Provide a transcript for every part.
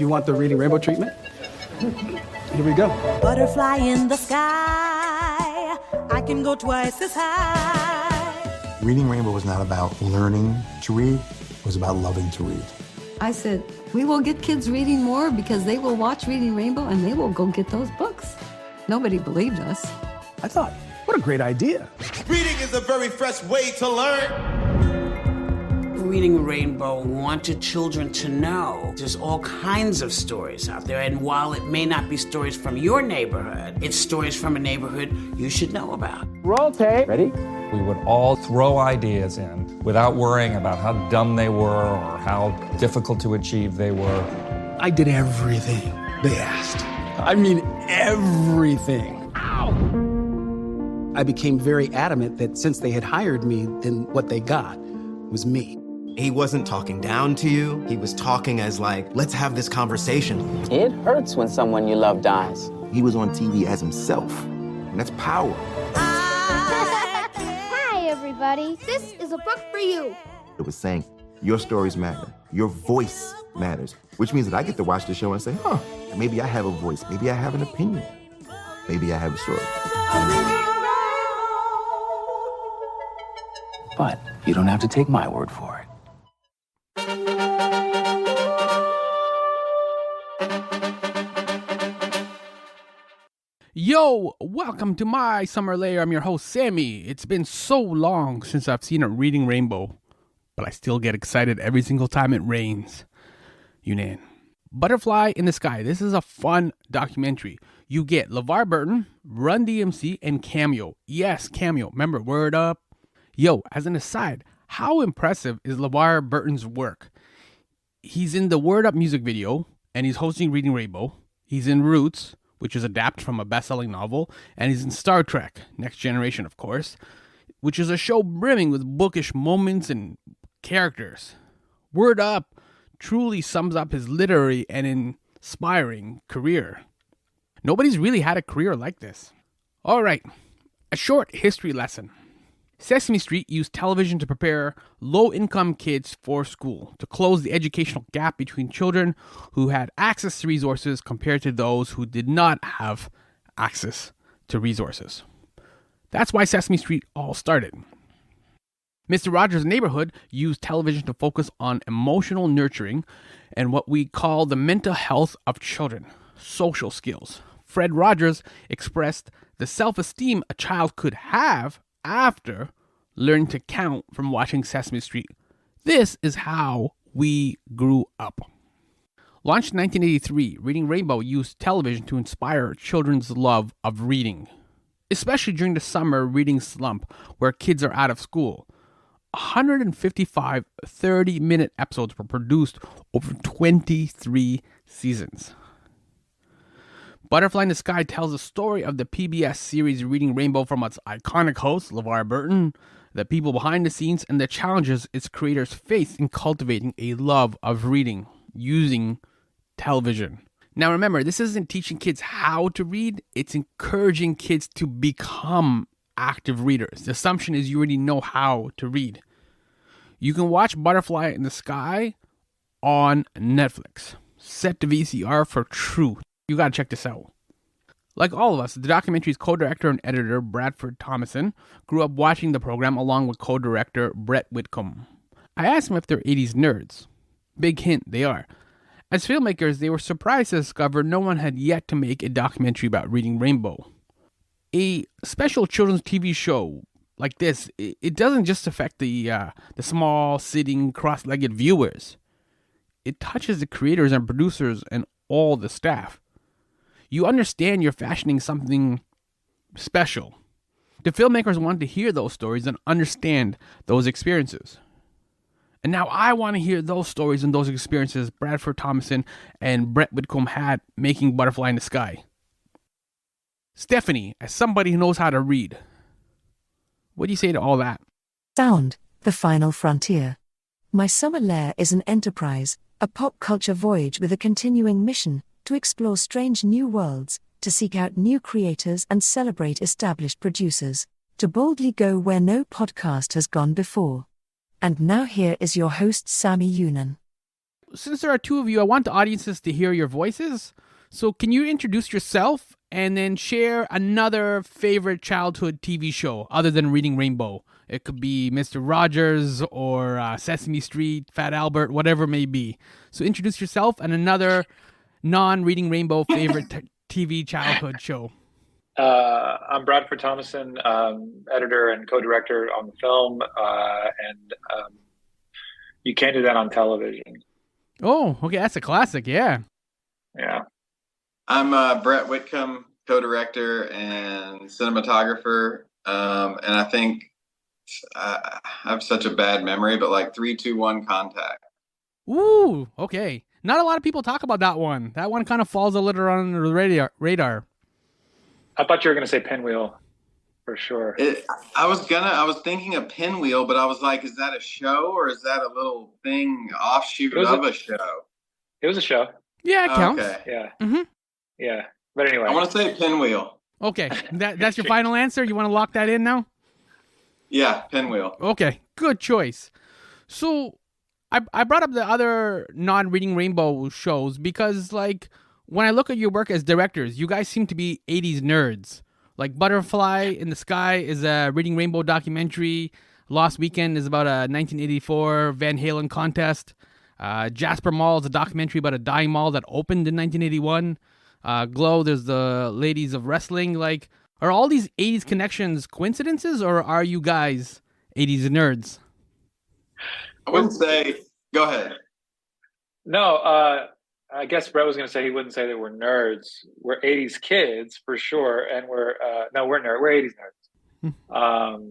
You want the Reading Rainbow treatment? Here we go. Butterfly in the sky, I can go twice as high. Reading Rainbow was not about learning to read, it was about loving to read. I said, we will get kids reading more because they will watch Reading Rainbow and they will go get those books. Nobody believed us. I thought, what a great idea. Reading is a very fresh way to learn. Reading Rainbow wanted children to know there's all kinds of stories out there, and while it may not be stories from your neighborhood, it's stories from a neighborhood you should know about. Roll tape. Ready? We would all throw ideas in without worrying about how dumb they were or how difficult to achieve they were. I did everything they asked. I mean, everything. Ow! I became very adamant that since they had hired me, then what they got was me. He wasn't talking down to you. He was talking as like, let's have this conversation. It hurts when someone you love dies. He was on TV as himself, and that's power. Hi, everybody. This is a book for you. It was saying, your stories matter. Your voice matters, which means that I get to watch the show and say, maybe I have a voice. Maybe I have an opinion. Maybe I have a story. But you don't have to take my word for it. Yo, welcome to My Summer Lair. I'm your host, Sammy. It's been so long since I've seen a Reading Rainbow, but I still get excited every single time it rains. Younan. Butterfly in the Sky. This is a fun documentary. You get LeVar Burton, Run DMC, and Cameo. Yes, Cameo. Remember, Word Up. Yo, as an aside, how impressive is LeVar Burton's work? He's in the Word Up music video, and he's hosting Reading Rainbow. He's in Roots, which is adapted from a best-selling novel, and he's in Star Trek, Next Generation, of course, which is a show brimming with bookish moments and characters. Word Up truly sums up his literary and inspiring career. Nobody's really had a career like this. All right, a short history lesson. Sesame Street used television to prepare low-income kids for school, to close the educational gap between children who had access to resources compared to those who did not have access to resources. That's why Sesame Street all started. Mr. Rogers' Neighborhood used television to focus on emotional nurturing and what we call the mental health of children, social skills. Fred Rogers expressed the self-esteem a child could have after learning to count from watching Sesame Street. This is how we grew up. Launched in 1983, Reading Rainbow used television to inspire children's love of reading, especially during the summer reading slump where kids are out of school. 155 30-minute episodes were produced over 23 seasons. Butterfly in the Sky tells the story of the PBS series Reading Rainbow from its iconic host, LeVar Burton, the people behind the scenes, and the challenges its creators face in cultivating a love of reading using television. Now remember, this isn't teaching kids how to read, it's encouraging kids to become active readers. The assumption is you already know how to read. You can watch Butterfly in the Sky on Netflix. Set to VCR for truth. You gotta check this out. Like all of us, the documentary's co-director and editor, Bradford Thomasson, grew up watching the program along with co-director Brett Whitcomb. I asked him if they're 80s nerds. Big hint, they are. As filmmakers, they were surprised to discover no one had yet to make a documentary about Reading Rainbow. A special children's TV show like this, it doesn't just affect the small, sitting, cross-legged viewers. It touches the creators and producers and all the staff. You understand you're fashioning something special. The filmmakers want to hear those stories and understand those experiences. And now I want to hear those stories and those experiences Bradford Thomasson and Brett Whitcomb had making Butterfly in the Sky. Stephanie, as somebody who knows how to read, what do you say to all that? Sound, the final frontier. My Summer Lair is an enterprise, a pop culture voyage with a continuing mission to explore strange new worlds, to seek out new creators and celebrate established producers, to boldly go where no podcast has gone before. And now here is your host, Sammy Younan. since there are two of you, I want the audiences to hear your voices. So can you introduce yourself and then share another favorite childhood TV show other than Reading Rainbow? It could be Mr. Rogers or Sesame Street, Fat Albert, whatever it may be. So introduce yourself and another non-Reading Rainbow favorite TV childhood show. I'm Bradford Thomasson, editor and co-director on the film, and you can't do that on television. Oh, okay, that's a classic, yeah. Yeah. I'm Brett Whitcomb, co-director and cinematographer, and I think I have such a bad memory, but like 3, 2, 1 Contact. Ooh, okay. Not a lot of people talk about that one. That one kind of falls a little under the radar. I thought you were going to say Pinwheel, for sure. I was thinking of Pinwheel, but I was like, is that a show or is that a little thing offshoot of a show? It was a show. Yeah, it counts. Okay. Yeah. Mm-hmm. Yeah. But anyway. I want to say Pinwheel. Okay. That's your final answer? You want to lock that in now? Yeah, Pinwheel. Okay. Good choice. So I brought up the other non-Reading Rainbow shows because, like, when I look at your work as directors, you guys seem to be 80s nerds. Like Butterfly in the Sky is a Reading Rainbow documentary. Lost Weekend is about a 1984 Van Halen contest. Jasper Mall is a documentary about a dying mall that opened in 1981. Glow, there's the Ladies of Wrestling. Like, are all these 80s connections coincidences, or are you guys 80s nerds? I wouldn't say. Go ahead. No, I guess Brett was going to say he wouldn't say that we're nerds. We're 80s kids for sure, and we're nerds. We're 80s nerds.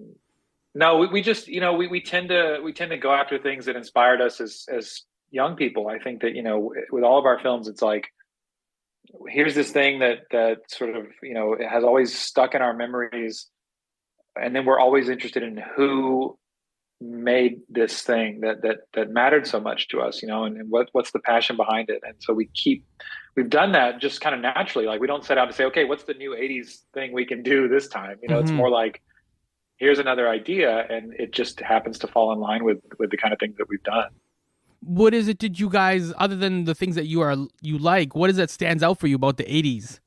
No, we just we tend to go after things that inspired us as young people. I think that with all of our films, it's like here's this thing that sort of it has always stuck in our memories, and then we're always interested in who made this thing that mattered so much to us, and what's the passion behind it. And so we've done that just kind of naturally. Like, we don't set out to say, okay, what's the new 80s thing we can do this time? It's more like, here's another idea, and it just happens to fall in line with the kind of things that we've done. What is it did you guys, other than the things that you like, what is it that stands out for you about the 80s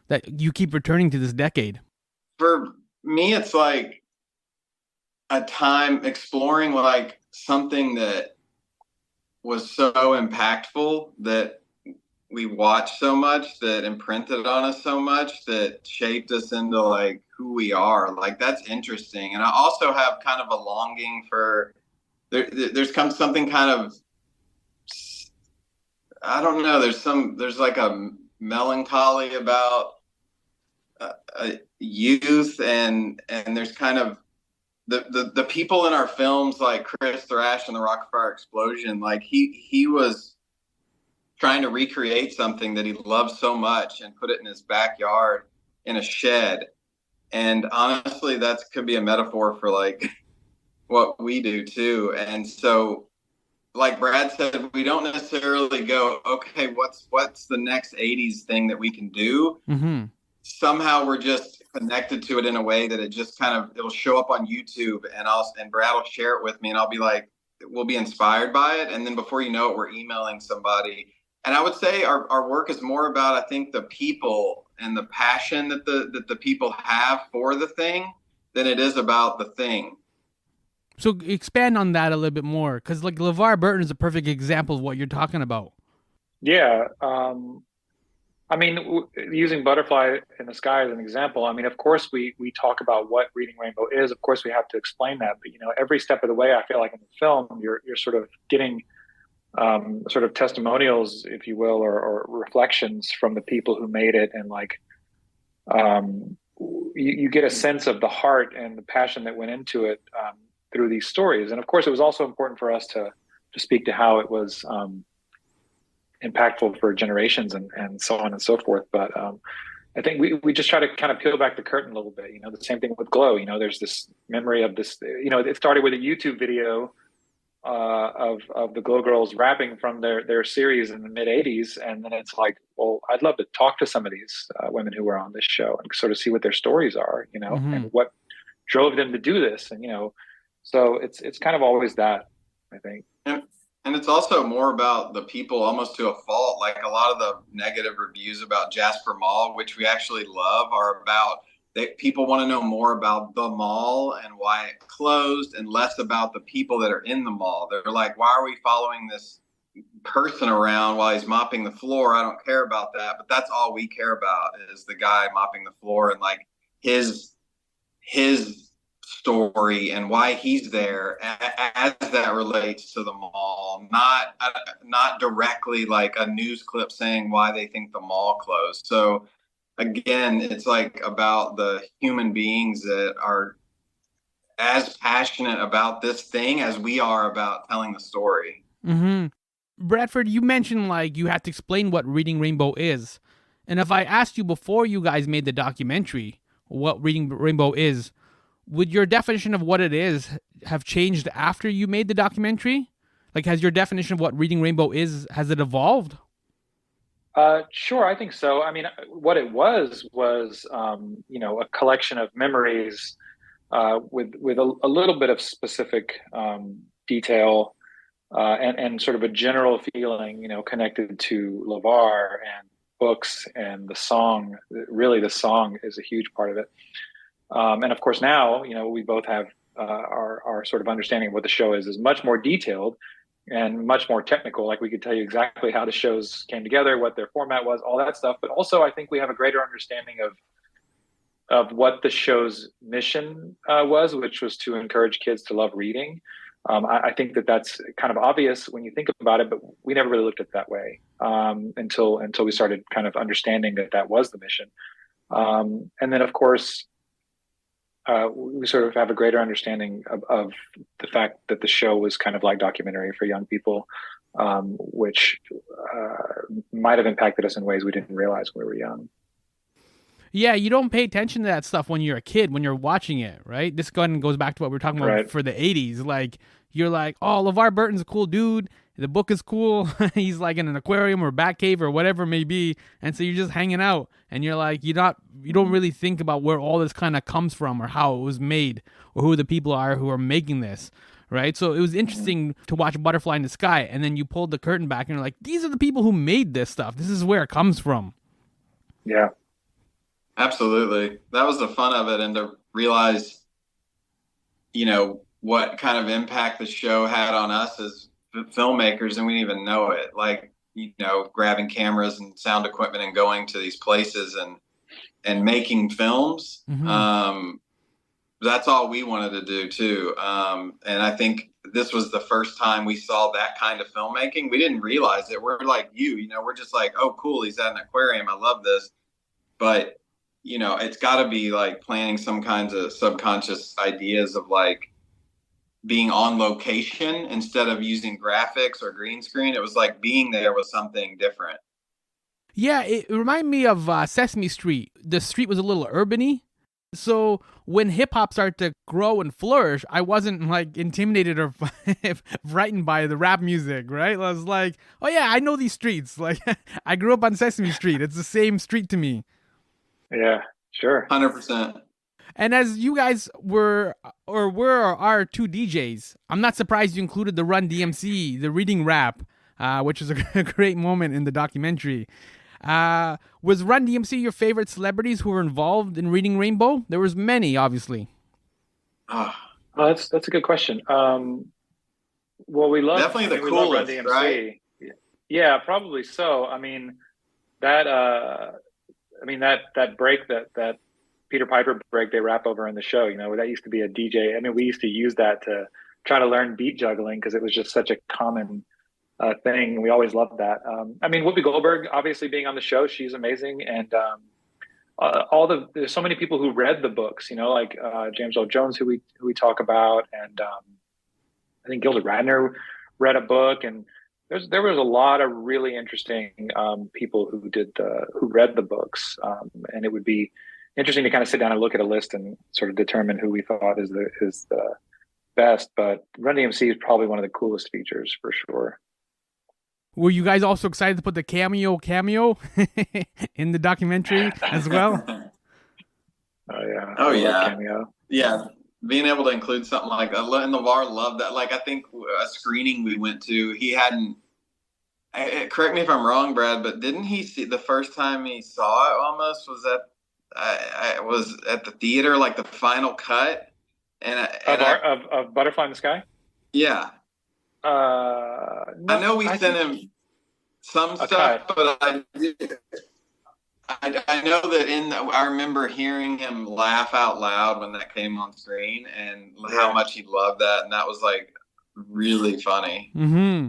that you keep returning to this decade? For me, it's like a time exploring like something that was so impactful, that we watched so much, that imprinted on us so much, that shaped us into like who we are. Like, that's interesting. And I also have kind of a longing for there's something kind of, I don't know, there's like a melancholy about youth, and there's kind of the people in our films, like Chris Thrash and the Rockfire Explosion, like he was trying to recreate something that he loved so much and put it in his backyard in a shed. And honestly, that could be a metaphor for like what we do too. And so, like Brad said, we don't necessarily go, okay, what's the next 80s thing that we can do? Mm-hmm. Somehow we're just connected to it in a way that it just kind of, it'll show up on YouTube, and Brad will share it with me, and I'll be like, we'll be inspired by it. And then before you know it, we're emailing somebody. And I would say our work is more about, I think, the people and the passion that the people have for the thing than it is about the thing. So expand on that a little bit more, because like LeVar Burton is a perfect example of what you're talking about. Yeah. I mean, using Butterfly in the Sky as an example, I mean, of course, we talk about what Reading Rainbow is. Of course, we have to explain that. But, every step of the way, I feel like in the film, you're sort of getting sort of testimonials, if you will, or reflections from the people who made it. And like, you get a sense of the heart and the passion that went into it through these stories. And of course, it was also important for us to speak to how it was impactful for generations and so on and so forth. But I think we just try to kind of peel back the curtain a little bit. The same thing with Glow. There's this memory of this. It started with a YouTube video of the Glow Girls rapping from their series in the mid '80s, and then it's like, well, I'd love to talk to some of these women who were on this show and sort of see what their stories are, Mm-hmm. and what drove them to do this, and so it's kind of always that, I think. And it's also more about the people, almost to a fault. Like a lot of the negative reviews about Jasper Mall, which we actually love, are about people want to know more about the mall and why it closed and less about the people that are in the mall. They're like, why are we following this person around while he's mopping the floor? I don't care about that. But that's all we care about is the guy mopping the floor and like his story and why he's there as that relates to the mall, not directly like a news clip saying why they think the mall closed. So again, it's like about the human beings that are as passionate about this thing as we are about telling the story. Mm-hmm. Bradford, you mentioned like you had to explain what Reading Rainbow is. And if I asked you before you guys made the documentary what Reading Rainbow is, would your definition of what it is have changed after you made the documentary? Like, has your definition of what Reading Rainbow is, has it evolved? Sure, I think so. I mean, what it was a collection of memories with a little bit of specific detail and sort of a general feeling, connected to LeVar and books and the song. Really, the song is a huge part of it. And of course, now, we both have our sort of understanding of what the show is much more detailed and much more technical. Like we could tell you exactly how the shows came together, what their format was, all that stuff. But also, I think we have a greater understanding of what the show's mission was, which was to encourage kids to love reading. I think that's kind of obvious when you think about it, but we never really looked at it that way until we started kind of understanding that was the mission. And then, of course, we sort of have a greater understanding of the fact that the show was kind of like documentary for young people, which might have impacted us in ways we didn't realize when we were young. Yeah, you don't pay attention to that stuff when you're a kid, when you're watching it, right? This goes back to what we were talking about for the 80s. Like, you're like, oh, LeVar Burton's a cool dude. The book is cool. He's like in an aquarium or bat cave or whatever it may be. And so you're just hanging out and you're like, you don't really think about where all this kind of comes from or how it was made or who the people are who are making this, right? So it was interesting to watch Butterfly in the Sky, and then you pulled the curtain back and you're like, these are the people who made this stuff. This is where it comes from. Yeah. Absolutely. That was the fun of it, and to realize, what kind of impact the show had on us as filmmakers, and we didn't even know it. Like, grabbing cameras and sound equipment and going to these places and making films. Mm-hmm. That's all we wanted to do too. And I think this was the first time we saw that kind of filmmaking. We didn't realize it. We're like we're just like, oh, cool, he's at an aquarium. I love this. But it's got to be like planting some kinds of subconscious ideas of like being on location instead of using graphics or green screen. It was like being there was something different. Yeah, it reminded me of Sesame Street. The street was a little urban-y. So when hip hop started to grow and flourish, I wasn't like intimidated or frightened by the rap music, right? I was like, oh yeah, I know these streets. Like, I grew up on Sesame Street. It's the same street to me. Yeah, sure. 100%. And as you guys were or are two DJs, I'm not surprised you included the Run DMC, the reading rap, which is a great moment in the documentary. Was Run DMC your favorite celebrities who were involved in Reading Rainbow? There was many, obviously. That's a good question. Well, we love definitely the coolest, Run DMC. Right? Yeah, probably so. I mean, that break that Peter Piper break they rap over in the show, that used to be a DJ. I mean, we used to use that to try to learn beat juggling because it was just such a common thing. We always loved that. Whoopi Goldberg, obviously being on the show, she's amazing. And there's so many people who read the books, like James Earl Jones, who we talk about. And I think Gilda Radner read a book, and there was a lot of really interesting people who read the books. And it would be interesting to kind of sit down and look at a list and sort of determine who we thought is the best. But Run DMC is probably one of the coolest features for sure. Were you guys also excited to put the cameo in the documentary as well? Oh yeah. Oh yeah. Cameo. Yeah. being able to include something like that, and LeVar loved that. Like, I think a screening we went to, he hadn't. Correct me if I'm wrong, Brad, but didn't he see the first time he saw it? Almost was that I was at the theater, like the final cut, of Butterfly in the Sky. Yeah. No, I know we sent him some stuff, but I know that I remember hearing him laugh out loud when that came on screen, and how much he loved that, and that was like really funny. Mm-hmm.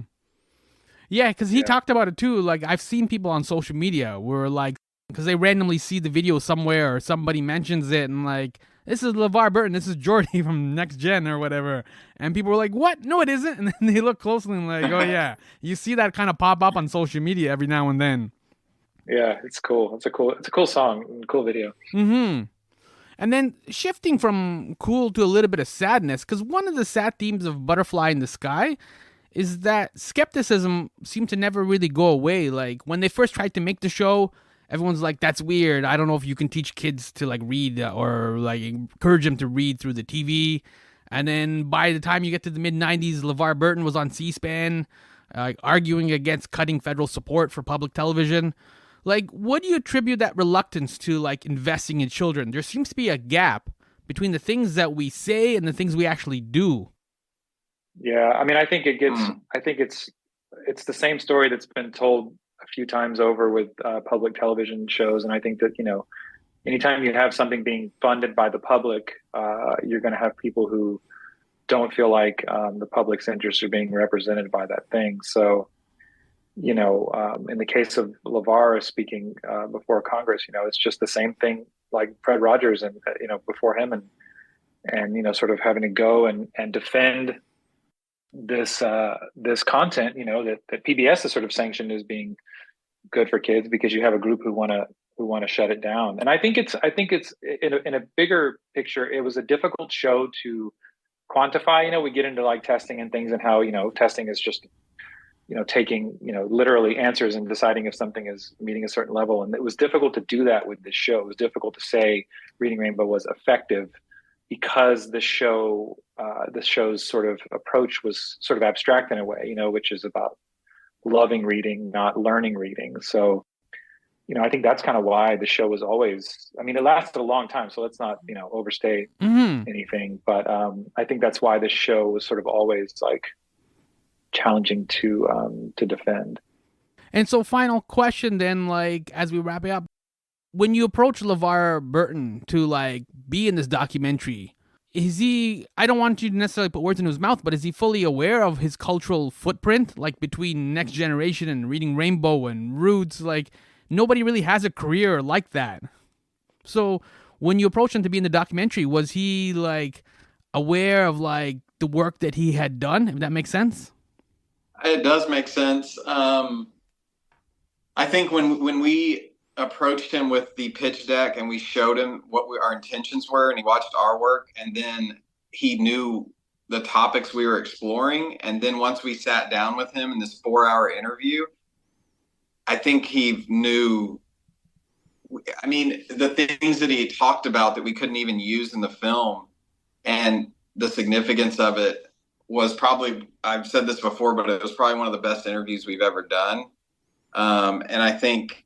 Yeah, because he talked about it too. Like, I've seen people on social media where, like, because they randomly see the video somewhere or somebody mentions it, and like, this is LeVar Burton, this is Jordy from Next Gen or whatever, and people were like, what? No, it isn't. And then they look closely and like, oh yeah, you see that kind of pop up on social media every now and then. Yeah, it's cool. It's a cool song and cool video. Mm-hmm. And then shifting from cool to a little bit of sadness, because one of the sad themes of Butterfly in the Sky is that skepticism seemed to never really go away. Like, when they first tried to make the show, everyone's like, that's weird. I don't know if you can teach kids to like read or like encourage them to read through the TV. And then by the time you get to the mid-90s, LeVar Burton was on C-SPAN arguing against cutting federal support for public television. Like, what do you attribute that reluctance to, like, investing in children? There seems to be a gap between the things that we say and the things we actually do. Yeah, I mean, I think it's the same story that's been told a few times over with public television shows. And I think that, anytime you have something being funded by the public, you're going to have people who don't feel like the public's interests are being represented by that thing. So, in the case of LeVar speaking before Congress, it's just the same thing like Fred Rogers and, before him and sort of having to go and defend this content, that PBS is sort of sanctioned as being good for kids because you have a group who want to shut it down. And I think it's in a bigger picture, it was a difficult show to quantify. We get into like testing and things and how, testing is just, taking, literally answers and deciding if something is meeting a certain level. And it was difficult to do that with this show. It was difficult to say Reading Rainbow was effective because the show's sort of approach was sort of abstract in a way, which is about loving reading, not learning reading. So, I think that's kind of why the show was always, it lasted a long time, so let's not, overstate anything. But I think that's why the show was sort of always like challenging to defend. And so final question then, like, as we wrap it up, when you approach LeVar Burton to like be in this documentary, is he, I don't want you to necessarily put words in his mouth, but is he fully aware of his cultural footprint, like between Next Generation and Reading Rainbow and Roots? Like, nobody really has a career like that. So when you approached him to be in the documentary, was he like aware of like the work that he had done, if that makes sense? It does make sense. I think when we approached him with the pitch deck and we showed him what our intentions were, and he watched our work, and then he knew the topics we were exploring. And then once we sat down with him in this 4-hour interview, I think he knew, the things that he talked about that we couldn't even use in the film, and the significance of it was probably, I've said this before, but it was probably one of the best interviews we've ever done. And I think,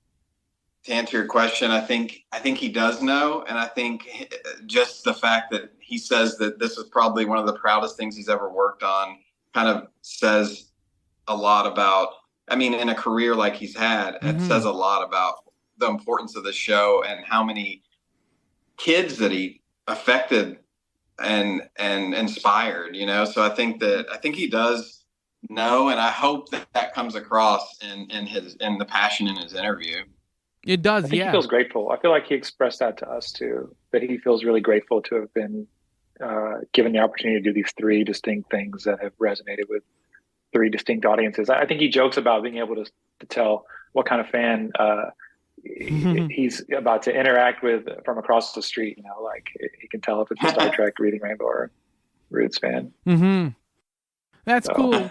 to answer your question, I think he does know. And I think just the fact that he says that this is probably one of the proudest things he's ever worked on kind of says a lot about, in a career like he's had, it says a lot about the importance of the show and how many kids that he affected and inspired, So I think he does know, and I hope that comes across in the passion in his interview. It does, I think he feels grateful. I feel like he expressed that to us too, that he feels really grateful to have been given the opportunity to do these 3 distinct things that have resonated with 3 distinct audiences. I think he jokes about being able to tell what kind of fan he's about to interact with from across the street. Like he can tell if it's a Star Trek, Reading Rainbow, or Roots fan. That's cool.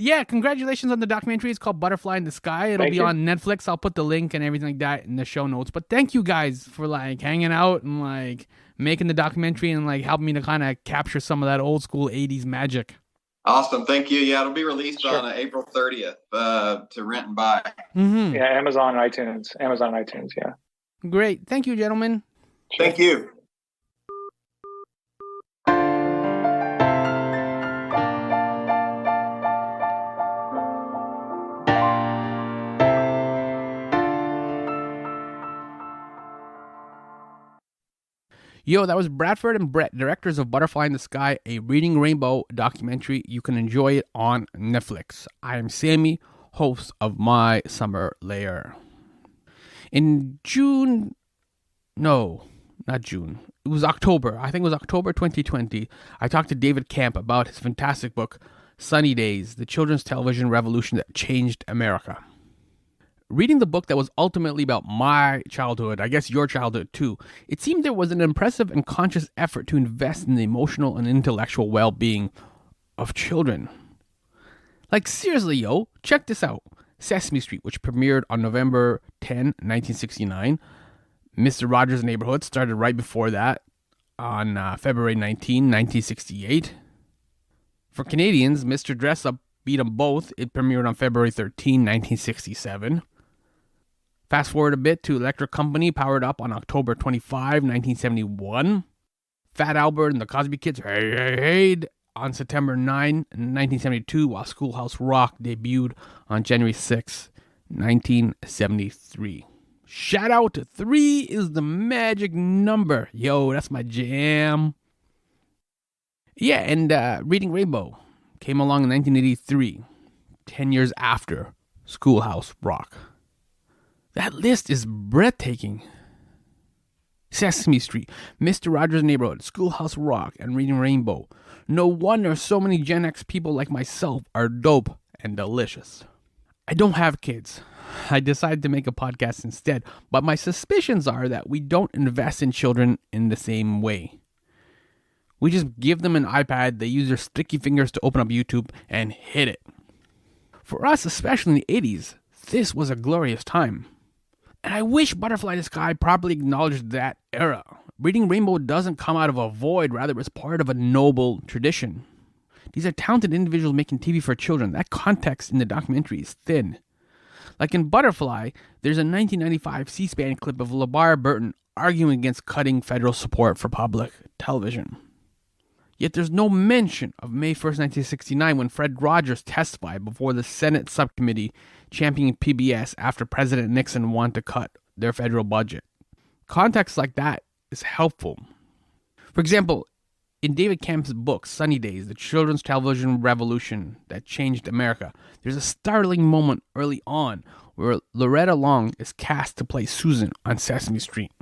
Yeah, congratulations on the documentary. It's called Butterfly in the Sky. It'll Thank be you. on Netflix. I'll put the link and everything like that in the show notes. But thank you guys for like hanging out and like making the documentary and like helping me to kind of capture some of that old school 80s magic. Awesome. Thank you. Yeah, it'll be released on April 30th to rent and buy. Mm-hmm. Yeah, Amazon, iTunes, yeah. Great. Thank you, gentlemen. Thank you. Yo, that was Bradford and Brett, directors of Butterfly in the Sky, a Reading Rainbow documentary. You can enjoy it on Netflix. I am Sammy, host of My Summer Lair. In June, no, not June. It was October. I think it was October 2020. I talked to David Camp about his fantastic book, Sunny Days, the children's television revolution that changed America. Reading the book that was ultimately about my childhood, I guess your childhood too, it seemed there was an impressive and conscious effort to invest in the emotional and intellectual well-being of children. Like seriously, yo, check this out. Sesame Street, which premiered on November 10, 1969. Mr. Rogers' Neighborhood started right before that on February 19, 1968. For Canadians, Mr. Dress Up beat 'em both. It premiered on February 13, 1967. Fast forward a bit to Electric Company, powered up on October 25, 1971. Fat Albert and the Cosby Kids, hey, hey, hey, on September 9, 1972, while Schoolhouse Rock debuted on January 6, 1973. Shout out to 3 is the magic number. Yo, that's my jam. Yeah, and Reading Rainbow came along in 1983, 10 years after Schoolhouse Rock. That list is breathtaking. Sesame Street, Mr. Rogers' Neighborhood, Schoolhouse Rock, and Reading Rainbow. No wonder so many Gen X people like myself are dope and delicious. I don't have kids. I decided to make a podcast instead, but my suspicions are that we don't invest in children in the same way. We just give them an iPad, they use their sticky fingers to open up YouTube and hit it. For us, especially in the 80s, this was a glorious time. And I wish Butterfly in the Sky properly acknowledged that era. Reading Rainbow doesn't come out of a void, rather it's part of a noble tradition. These are talented individuals making TV for children. That context in the documentary is thin. Like in Butterfly, there's a 1995 C-SPAN clip of LeVar Burton arguing against cutting federal support for public television. Yet there's no mention of May 1st, 1969, when Fred Rogers testified before the Senate subcommittee championing PBS after President Nixon wanted to cut their federal budget. Context like that is helpful. For example, in David Camp's book, Sunny Days, the children's television revolution that changed America, there's a startling moment early on where Loretta Long is cast to play Susan on Sesame Street.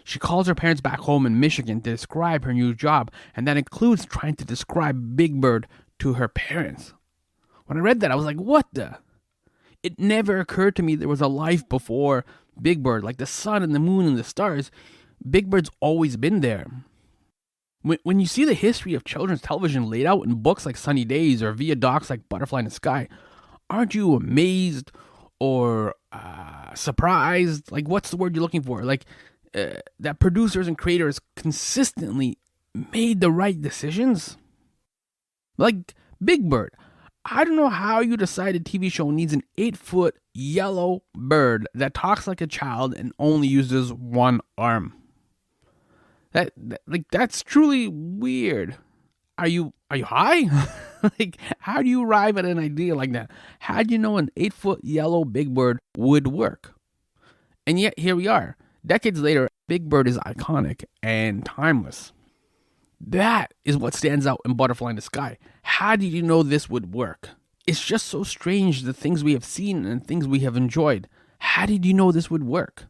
She calls her parents back home in Michigan to describe her new job, and that includes trying to describe Big Bird to her parents. When I read that, I was like, what the? It never occurred to me there was a life before Big Bird, like the sun and the moon and the stars. Big Bird's always been there. When you see the history of children's television laid out in books like Sunny Days or via docs like Butterfly in the Sky, aren't you amazed or surprised? Like, what's the word you're looking for? Like, that producers and creators consistently made the right decisions? Like Big Bird. I don't know how you decide a TV show needs an 8-foot yellow bird that talks like a child and only uses one arm. That's truly weird. Are you high? Like, how do you arrive at an idea like that? How do you know an 8-foot yellow Big Bird would work? And yet here we are. Decades later, Big Bird is iconic and timeless. That is what stands out in Butterfly in the Sky. How did you know this would work? It's just so strange, the things we have seen and things we have enjoyed. How did you know this would work?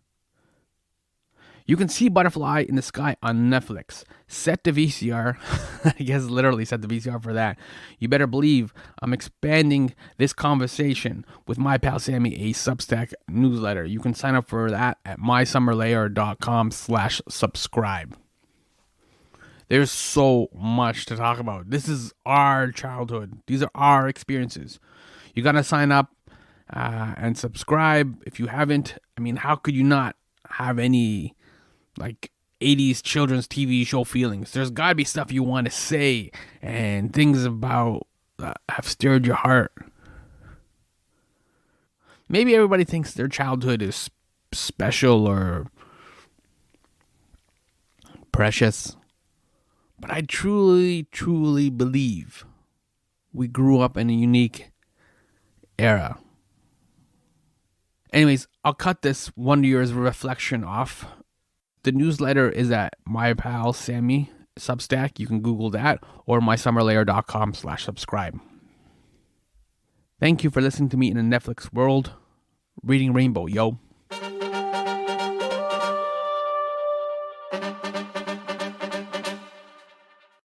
You can see Butterfly in the Sky on Netflix. Set to VCR. I guess literally set to VCR for that. You better believe I'm expanding this conversation with my pal Sammy, a Substack newsletter. You can sign up for that at mysummerlair.com/subscribe. There's so much to talk about. This is our childhood. These are our experiences. You got to sign up and subscribe if you haven't. I mean, how could you not have any like 80s children's TV show feelings? There's got to be stuff you want to say and things about have stirred your heart. Maybe everybody thinks their childhood is special or precious. But I truly, truly believe we grew up in a unique era. Anyways, I'll cut this Wonder Years reflection off. The newsletter is at my pal Sammy Substack. You can Google that, or mysummerlair.com/subscribe. Thank you for listening to me in a Netflix world. Reading Rainbow, yo.